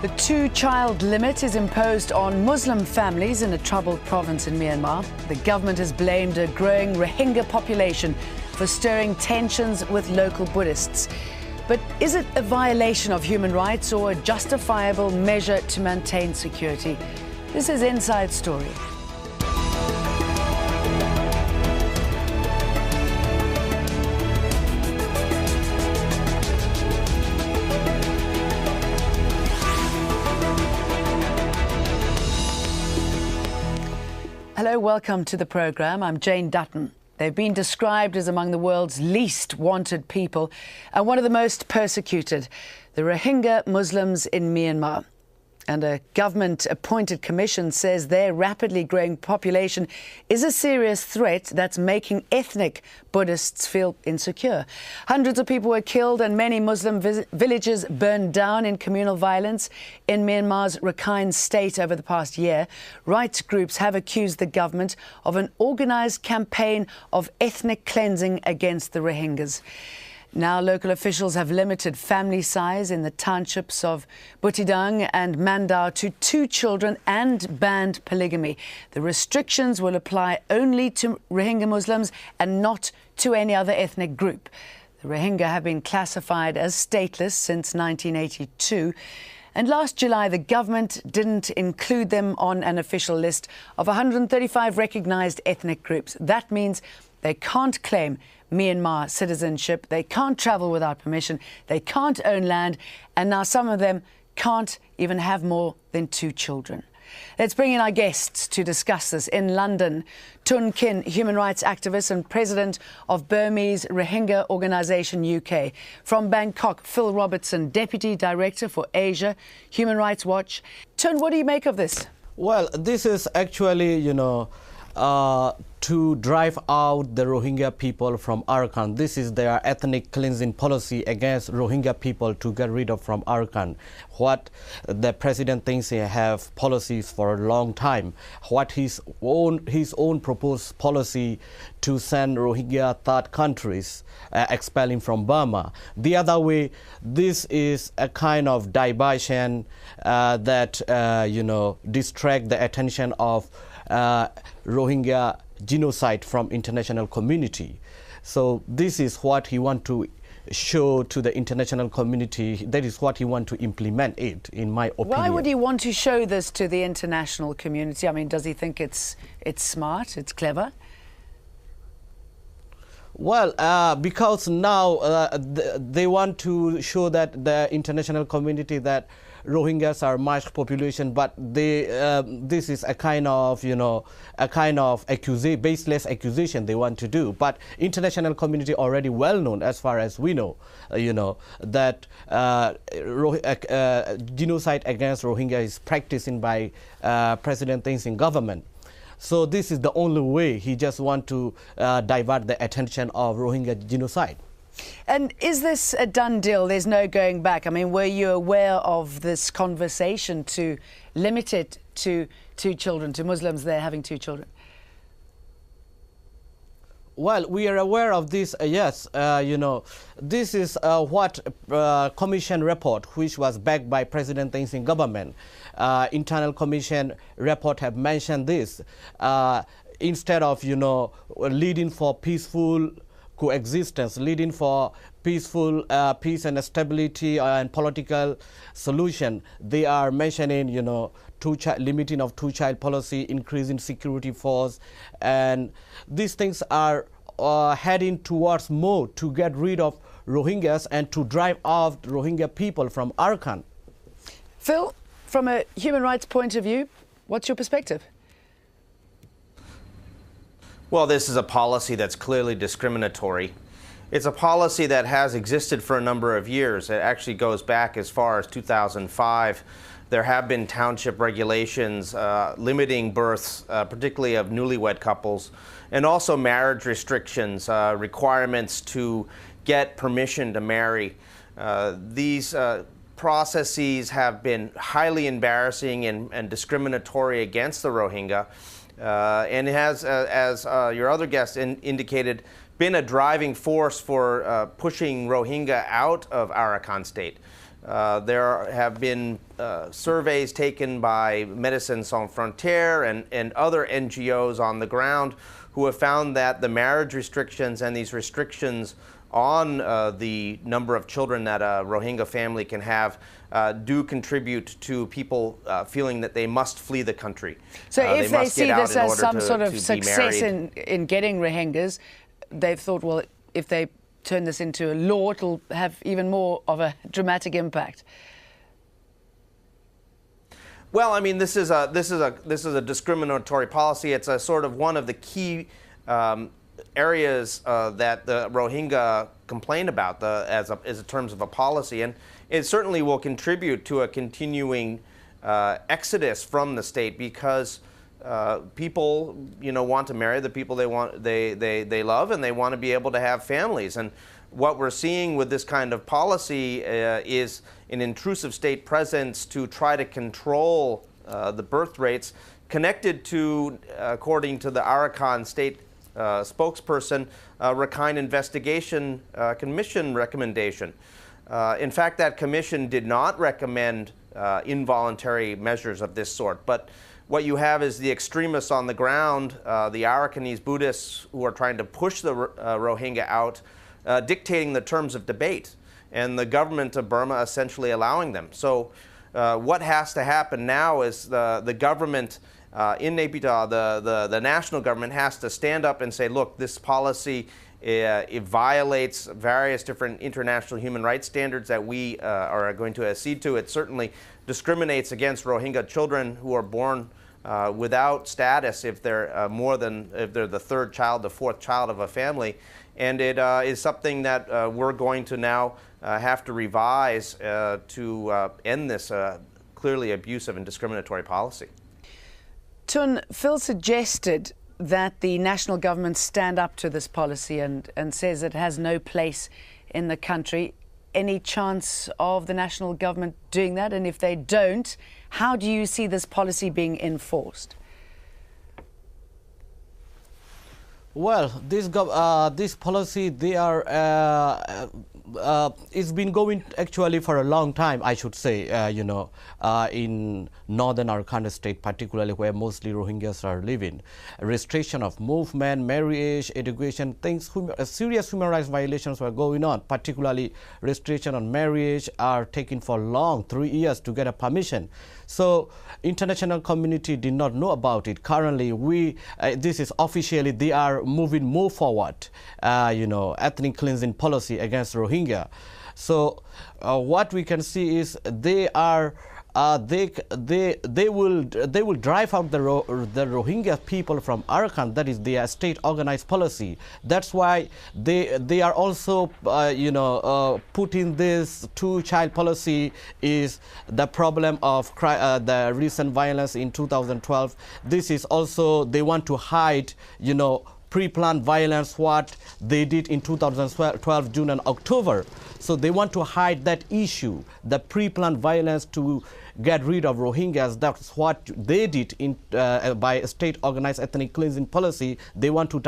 The two-child limit is imposed on Muslim families in a troubled province in Myanmar. The government has blamed a growing Rohingya population for stirring tensions with local Buddhists. But is it a violation of human rights or a justifiable measure to maintain security? This is Inside Story. Hello, welcome to the programme. I'm Jane Dutton. They've been described as among the world's least wanted people and one of the most persecuted, the Rohingya Muslims in Myanmar. And a government-appointed commission says their rapidly growing population is a serious threat that's making ethnic Buddhists feel insecure. Hundreds of people were killed and many Muslim villages burned down in communal violence in Myanmar's Rakhine state over the past year. Rights groups have accused the government of an organised campaign of ethnic cleansing against the Rohingyas. Now, local officials have limited family size in the townships of Butidang and Mandau to 2 children and banned polygamy. The restrictions will apply only to Rohingya Muslims and not to any other ethnic group. The Rohingya have been classified as stateless since 1982. And last July, the government didn't include them on an official list of 135 recognised ethnic groups. That means they can't claim Myanmar citizenship, they can't travel without permission, they can't own land, and now some of them can't even have more than 2 children. Let's bring in our guests to discuss this. In London, Tun Kin, human rights activist and president of Burmese Rohingya Organisation UK. From Bangkok, Phil Robertson, deputy director for Asia, Human Rights Watch. Tun, what do you make of this? Well, this is actually, to drive out the Rohingya people from Arakan. This is their ethnic cleansing policy against Rohingya people to get rid of from Arakan. What the president thinks he have policies for a long time. What his own proposed policy to send Rohingya third countries, expelling from Burma. The other way, this is a kind of diversion that distract the attention of Rohingya genocide from international community. So this is what he want to show to the international community. That is what he want to implement it, in my opinion. Why would he want to show this to the international community? I mean, does he think it's smart, it's clever? Well, because now they want to show that the international community that Rohingyas are much population, but this is a kind of baseless accusation they want to do. But international community already well known, as far as we know, that genocide against Rohingya is practiced by President Thein Sein government. So this is the only way he just want to divert the attention of Rohingya genocide. And is this a done deal? There's no going back. I mean, were you aware of this conversation to limit it to 2 children, to Muslims there having 2 children? Well, we are aware of this, yes. This is what commission report, which was backed by President Thein Sein government. Internal commission report have mentioned this. Instead of, leading for peaceful coexistence, leading for peaceful peace and stability and political solution, they are mentioning, limiting of 2-child policy, increasing security force, and these things are heading towards more to get rid of Rohingyas and to drive out Rohingya people from Arakan. Phil, from a human rights point of view, what's your perspective? Well, this is a policy that's clearly discriminatory. It's a policy that has existed for a number of years. It actually goes back as far as 2005. There have been township regulations limiting births, particularly of newlywed couples, and also marriage restrictions, requirements to get permission to marry. These processes have been highly embarrassing and discriminatory against the Rohingya. And it has, as your other guest indicated, been a driving force for pushing Rohingya out of Arakan state. There have been surveys taken by Médecins Sans Frontières and other NGOs on the ground who have found that the marriage restrictions and these restrictions on the number of children that a Rohingya family can have do contribute to people feeling that they must flee the country. So if they see this as some sort of success in getting Rohingyas, they've thought, well, if they turn this into a law, it'll have even more of a dramatic impact. Well, I mean, this is a discriminatory policy. It's a sort of one of the key areas that the Rohingya complain about as in terms of a policy, and it certainly will contribute to a continuing exodus from the state because people, want to marry the people they love, and they want to be able to have families. And what we're seeing with this kind of policy is an intrusive state presence to try to control the birth rates, connected to, according to the Arakan state spokesperson, Rakhine Investigation Commission recommendation. In fact, that commission did not recommend involuntary measures of this sort, but what you have is the extremists on the ground, the Arakanese Buddhists who are trying to push the Rohingya out, dictating the terms of debate, and the government of Burma essentially allowing them. So what has to happen now is the government in Naypyidaw, the national government, has to stand up and say, look, this policy it violates various different international human rights standards that we are going to accede to. It certainly discriminates against Rohingya children who are born without status if they're if they're the third child, the fourth child of a family, and it is something that we're going to now have to revise to end this clearly abusive and discriminatory policy. Tun, Phil suggested that the national government stand up to this policy and says it has no place in the country. Any chance of the national government doing that? And if they don't, how do you see this policy being enforced? Well, this policy, it's been going actually for a long time, I should say, in northern Arakan state, particularly where mostly Rohingyas are living. Restriction of movement, marriage, education, things, serious human rights violations were going on, particularly restriction on marriage are taking for long, 3 years to get a permission. So international community did not know about it. Currently, this is officially, they are moving more forward, ethnic cleansing policy against Rohingya. So what we can see is they are they will drive out the Rohingya people from Arakan. That is their state organized policy. That's why they are also putting this two-child policy is the problem of the recent violence in 2012. This is also, they want to hide pre-planned violence, what they did in 2012, June and October. So they want to hide that issue, the pre-planned violence, to get rid of Rohingyas. That's what they did by state-organized ethnic cleansing policy. They want to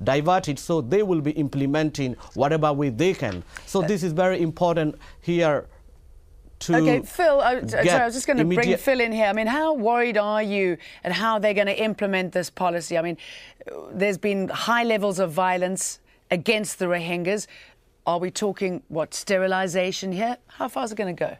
divert it, so they will be implementing whatever way they can. So this is very important here. Okay, Phil, I was just going to bring Phil in here. I mean, how worried are you and how they're going to implement this policy? I mean, there's been high levels of violence against the Rohingyas. Are we talking, sterilization here? How far is it going to go?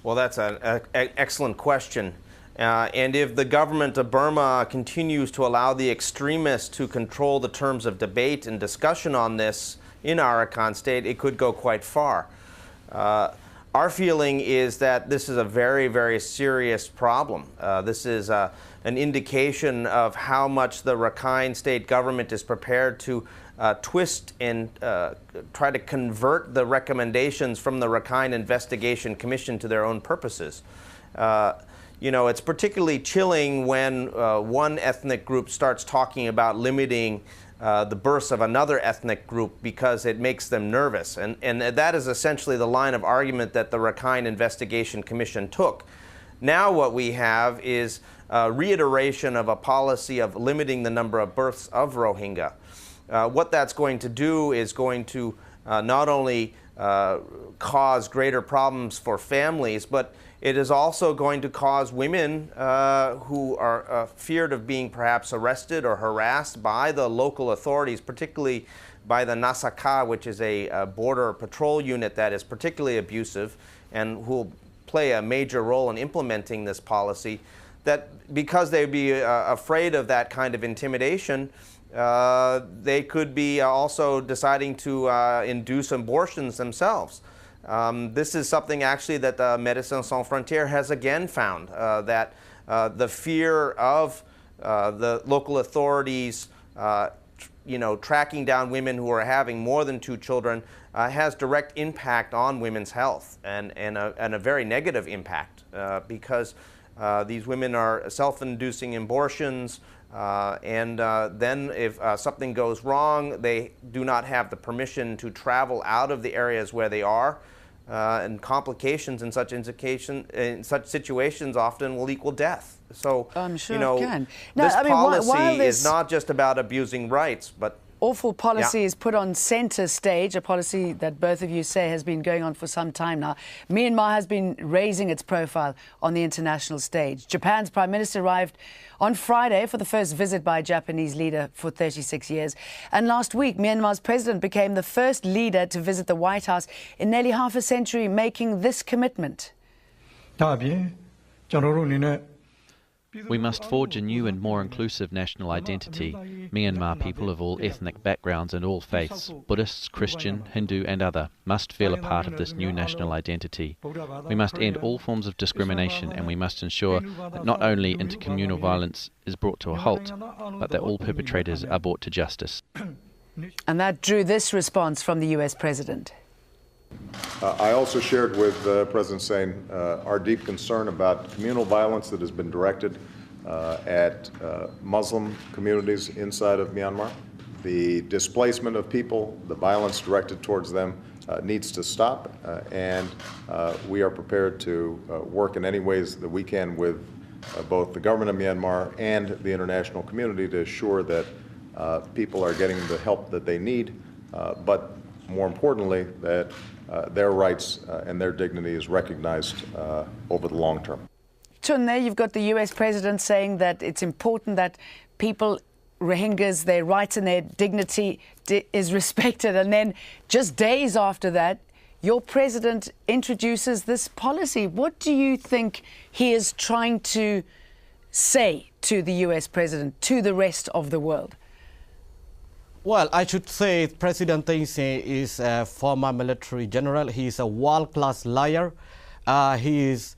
Well, that's an excellent question. And if the government of Burma continues to allow the extremists to control the terms of debate and discussion on this in Arakan state, it could go quite far. Our feeling is that this is a very, very serious problem. This is an indication of how much the Rakhine state government is prepared to twist and try to convert the recommendations from the Rakhine Investigation Commission to their own purposes. It's particularly chilling when one ethnic group starts talking about limiting the births of another ethnic group because it makes them nervous. And that is essentially the line of argument that the Rakhine Investigation Commission took. Now what we have is a reiteration of a policy of limiting the number of births of Rohingya. What that's going to do is going to not only cause greater problems for families, but it is also going to cause women who are feared of being perhaps arrested or harassed by the local authorities, particularly by the Nasaka, which is a border patrol unit that is particularly abusive and who will play a major role in implementing this policy, that because they'd be afraid of that kind of intimidation, they could be also deciding to induce abortions themselves. This is something actually that Médecins Sans Frontières has again found, that the fear of the local authorities tracking down women who are having more than 2 children has direct impact on women's health, and a very negative impact, because these women are self-inducing abortions, and then if something goes wrong, they do not have the permission to travel out of the areas where they are, and complications in such situations often will equal death. So, I'm sure it can. This policy is not just about abusing rights, but awful policy is put on center stage, a policy that both of you say has been going on for some time now. Myanmar has been raising its profile on the international stage. Japan's Prime Minister arrived on Friday for the first visit by a Japanese leader for 36 years. And last week, Myanmar's president became the first leader to visit the White House in nearly half a century, making this commitment. We must forge a new and more inclusive national identity. Myanmar people of all ethnic backgrounds and all faiths, Buddhists, Christian, Hindu and other, must feel a part of this new national identity. We must end all forms of discrimination, and we must ensure that not only intercommunal violence is brought to a halt, but that all perpetrators are brought to justice. And that drew this response from the US president. I also shared with President Sein our deep concern about communal violence that has been directed at Muslim communities inside of Myanmar. The displacement of people, the violence directed towards them needs to stop, and we are prepared to work in any ways that we can with both the government of Myanmar and the international community to assure that people are getting the help that they need, but more importantly, that their rights and their dignity is recognized over the long term. Chun, there you've got the US president saying that it's important that people, Rohingyas, their rights and their dignity is respected. And then just days after that, your president introduces this policy. What do you think he is trying to say to the US president, to the rest of the world? Well, I should say President Thein Sein is a former military general. He is a world-class liar. He's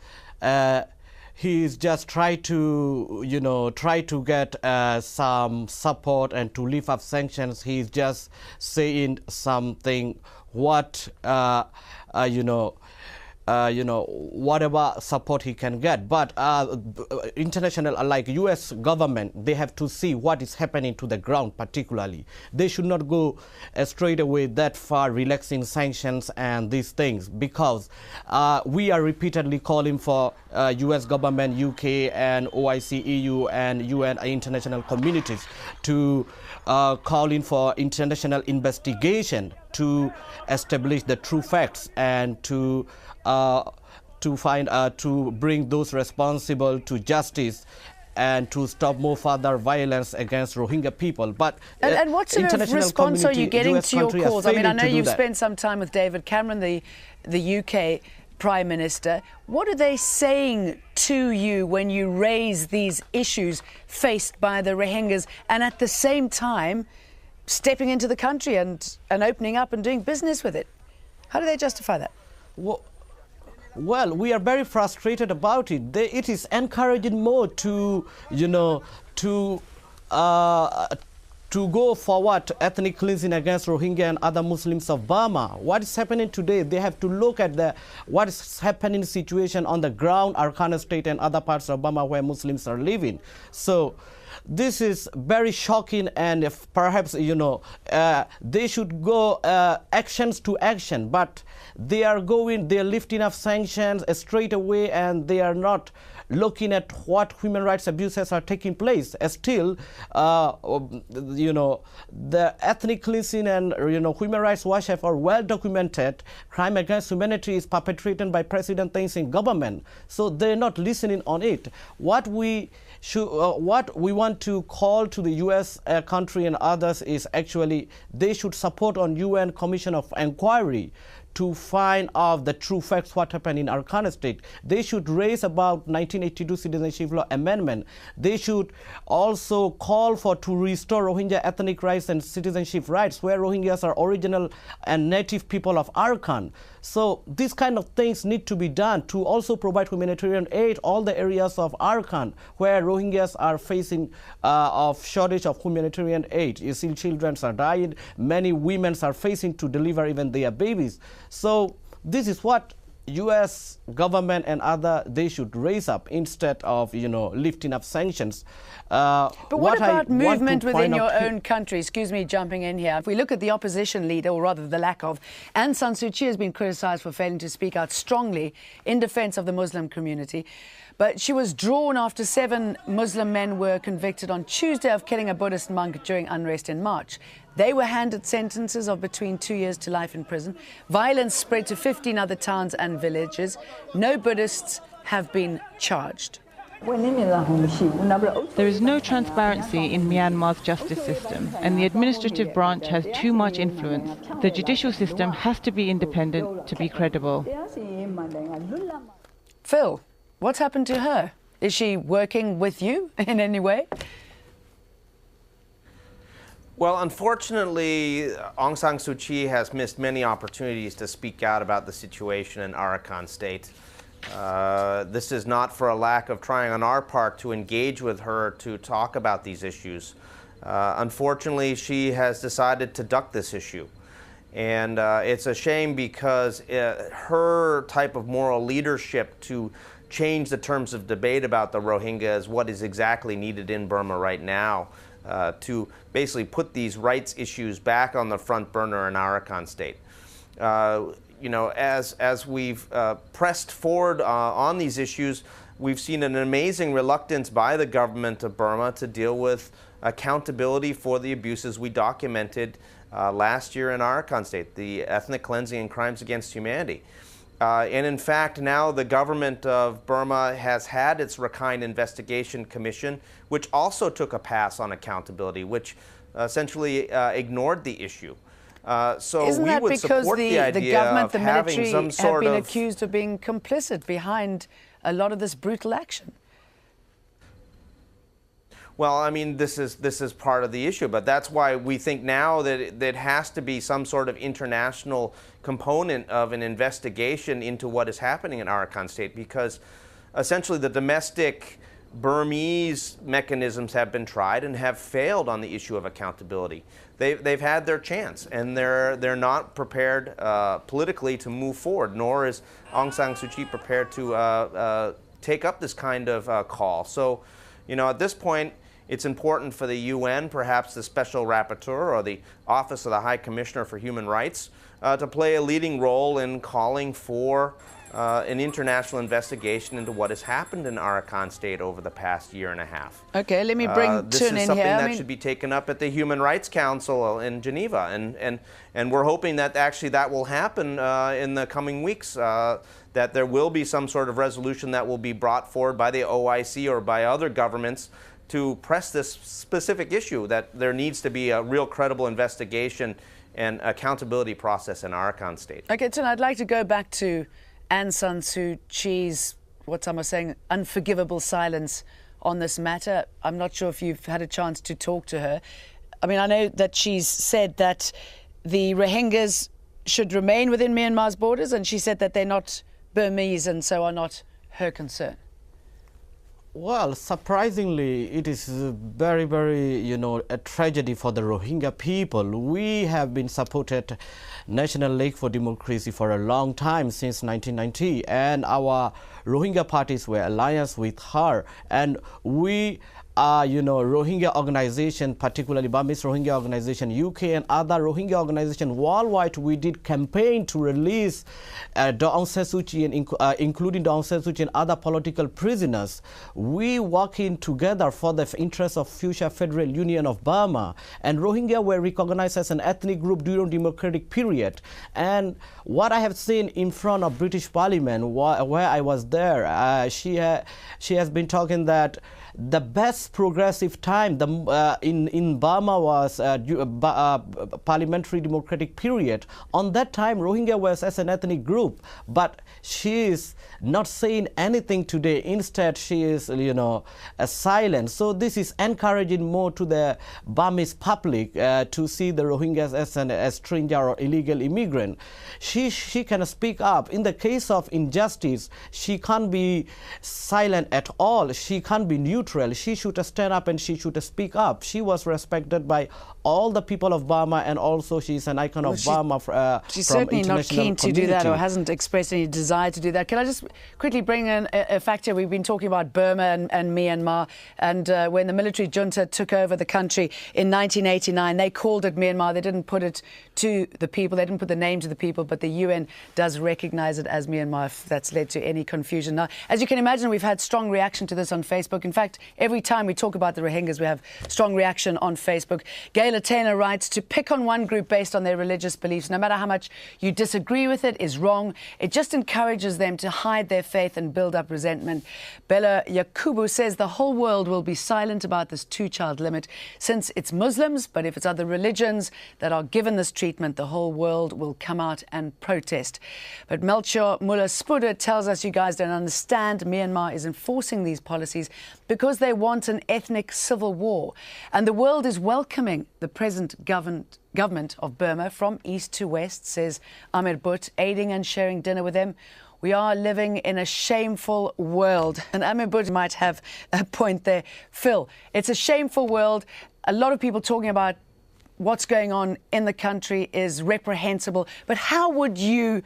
just trying to get some support and to lift up sanctions. He's just saying something whatever support he can get. But international, like US government, they have to see what is happening to the ground particularly. They should not go straight away that far relaxing sanctions and these things, because we are repeatedly calling for US government, UK and OIC, EU and UN international communities to calling for international investigation to establish the true facts and to bring those responsible to justice and to stop more further violence against Rohingya people. But and what sort of response are you getting to your calls? I mean, I know you've spent some time with David Cameron, the UK Prime Minister. What are they saying to you when you raise these issues faced by the Rohingyas, and at the same time stepping into the country and opening up and doing business with it? How do they justify that? Well, we are very frustrated about it. It is encouraging more to go forward ethnic cleansing against Rohingya and other Muslims of Burma. What is happening today? They have to look at what is happening situation on the ground, Arakan State and other parts of Burma where Muslims are living. So this is very shocking, and if perhaps, they should go actions to action, but they are lifting up sanctions straight away, and they are not looking at what human rights abuses are taking place. Still, the ethnic cleansing and Human Rights Watch have well documented crime against humanity is perpetrated by President Thein Sein government. So they're not listening on it. What we want to call to the U.S. country and others is actually they should support on UN Commission of Inquiry to find out the true facts what happened in Arakan state. They should raise about 1982 Citizenship Law Amendment. They should also call to restore Rohingya ethnic rights and citizenship rights, where Rohingyas are original and native people of Arakan. So these kind of things need to be done to also provide humanitarian aid all the areas of Arakan where Rohingyas are facing of shortage of humanitarian aid. You see, children are dying, many women are facing to deliver even their babies. So this is what U.S. government and they should raise up instead of lifting up sanctions. But what about movement within your own country? Excuse me, jumping in here. If we look at the opposition leader, or rather the lack of, Aung San Suu Kyi has been criticised for failing to speak out strongly in defence of the Muslim community. But she was drawn after 7 Muslim men were convicted on Tuesday of killing a Buddhist monk during unrest in March. They were handed sentences of between 2 years to life in prison. Violence spread to 15 other towns and villages. No Buddhists have been charged. There is no transparency in Myanmar's justice system, and the administrative branch has too much influence. The judicial system has to be independent to be credible. Phil, what's happened to her? Is she working with you in any way? Well, unfortunately, Aung San Suu Kyi has missed many opportunities to speak out about the situation in Arakan state. This is not for a lack of trying on our part to engage with her to talk about these issues. Unfortunately, she has decided to duck this issue. And it's a shame because her type of moral leadership to change the terms of debate about the Rohingya is what is exactly needed in Burma right now. To basically put these rights issues back on the front burner in Arakan state. As we've pressed forward on these issues, we've seen an amazing reluctance by the government of Burma to deal with accountability for the abuses we documented last year in Arakan state, the ethnic cleansing and crimes against humanity. And in fact, now the government of Burma has had its Rakhine Investigation Commission, which also took a pass on accountability, which essentially ignored the issue. So Isn't we that would because support the idea government, of the having military some sort have been of accused of being complicit behind a lot of this brutal action? Well, I mean, this is part of the issue, but that's why we think now that there has to be some sort of international component of an investigation into what is happening in Arakan state, because essentially the domestic Burmese mechanisms have been tried and have failed on the issue of accountability. They've had their chance, and they're not prepared politically to move forward, nor is Aung San Suu Kyi prepared to take up this kind of call. So, at this point, it's important for the UN, perhaps the Special Rapporteur or the Office of the High Commissioner for Human Rights, to play a leading role in calling for an international investigation into what has happened in Arakan state over the past year and a half. Okay, let me bring Tun in here. This is something that should be taken up at the Human Rights Council in Geneva, and we're hoping that actually that will happen in the coming weeks, that there will be some sort of resolution that will be brought forward by the OIC or by other governments to press this specific issue, that there needs to be a real credible investigation and accountability process in Arakan state. Okay, Tun, I'd like to go back to Aung San Suu Kyi's, what some are saying, unforgivable silence on this matter. I'm not sure if you've had a chance to talk to her. I mean, I know that she's said that the Rohingyas should remain within Myanmar's borders, and she said that they're not Burmese and so are not her concern. Well, surprisingly, it is very, very, a tragedy for the Rohingya people. We have been supported National League for Democracy for a long time, since 1990, and our Rohingya parties were alliance with her, and we Rohingya organization, particularly Burmese Rohingya organization, UK and other Rohingya organizations worldwide, we did campaign to release Daw Aung San Suu Kyi, and including Daw Aung San Suu Kyi and other political prisoners. We working together for the interests of future Federal Union of Burma, and Rohingya were recognized as an ethnic group during democratic period. And what I have seen in front of British Parliament, where I was there, she has been talking that the best progressive time in Burma was parliamentary democratic period. On that time, Rohingya was as an ethnic group, but she is not saying anything today. Instead, she is, silent. So this is encouraging more to the Burmese public to see the Rohingyas as a stranger or illegal immigrant. She can speak up. In the case of injustice, she can't be silent at all. She can't be neutral. She should stand up and she should speak up. She was respected by all the people of Burma, and also she's an icon of Burma. She's certainly not keen to do that, or hasn't expressed any desire to do that. Can I just quickly bring in a fact here? We've been talking about Burma and Myanmar, and when the military junta took over the country in 1989, they called it Myanmar. They didn't put it to the people. They didn't put the name to the people, but the UN does recognize it as Myanmar, if that's led to any confusion. Now, as you can imagine, we've had strong reaction to this on Facebook. In fact, every time we talk about the Rohingyas, we have strong reaction on Facebook. Gayla Taylor writes, to pick on one group based on their religious beliefs, no matter how much you disagree with it, is wrong. It just encourages them to hide their faith and build up resentment. Bella Yakubu says the whole world will be silent about this 2-child limit since it's Muslims, but if it's other religions that are given this treatment, the whole world will come out and protest. But Melchior Muller-Spuder tells us you guys don't understand. Myanmar is enforcing these policies because they want an ethnic civil war. And the world is welcoming the present government of Burma from east to west, says Amir Butt, aiding and sharing dinner with them. We are living in a shameful world. And Amir Butt might have a point there. Phil, it's a shameful world. A lot of people talking about what's going on in the country is reprehensible. But how would you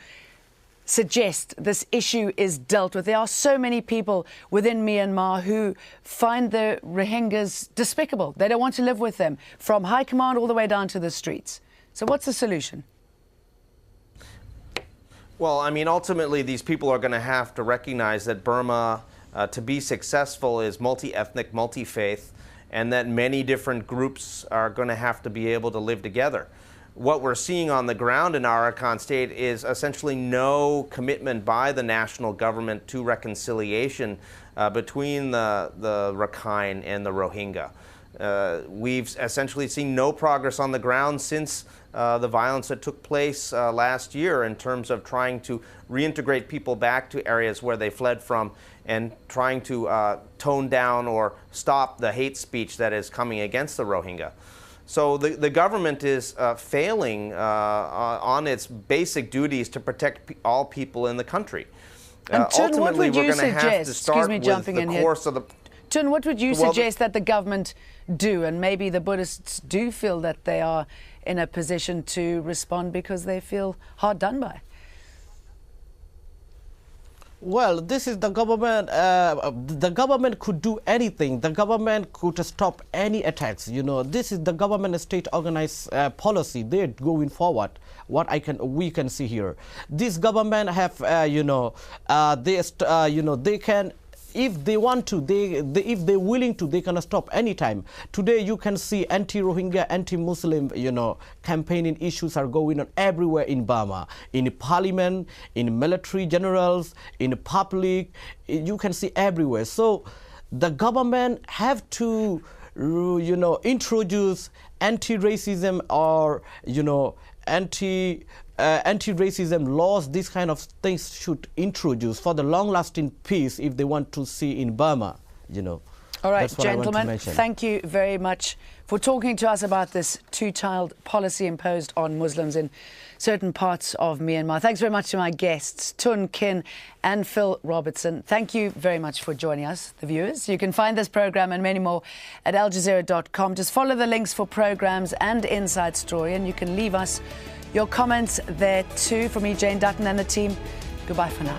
suggest this issue is dealt with? There are so many people within Myanmar who find the Rohingyas despicable. They don't want to live with them, from high command all the way down to the streets. So what's the solution? Well, I mean, ultimately, these people are going to have to recognize that Burma, to be successful, is multi-ethnic, multi-faith, and that many different groups are going to have to be able to live together. What we're seeing on the ground in Arakan State is essentially no commitment by the national government to reconciliation between the Rakhine and the Rohingya. We've essentially seen no progress on the ground since the violence that took place last year in terms of trying to reintegrate people back to areas where they fled from and trying to tone down or stop the hate speech that is coming against the Rohingya. So the government is failing on its basic duties to protect all people in the country. Ultimately, we're going to have to start with the course of the... Tun, what would you suggest that the government do? And maybe the Buddhists do feel that they are in a position to respond because they feel hard done by. Well, this is the government. The government could do anything. The government could stop any attacks. This is the government state organized policy. They're going forward. What we can see here, this government have they can. If they want to, if they're willing to, they can stop anytime. Today, you can see anti-Rohingya, anti-Muslim, campaigning issues are going on everywhere in Burma, in parliament, in military generals, in public. You can see everywhere. So, the government have to, introduce anti-racism or anti-racism laws. These kind of things should introduce for the long-lasting peace if they want to see in Burma. All right, gentlemen, thank you very much for talking to us about this 2-child policy imposed on Muslims in certain parts of Myanmar. Thanks very much to my guests, Tun Kin and Phil Robertson. Thank you very much for joining us, the viewers. You can find this programme and many more at aljazeera.com. Just follow the links for programmes and Inside Story, and you can leave us your comments there too. From me, Jane Dutton, and the team, goodbye for now.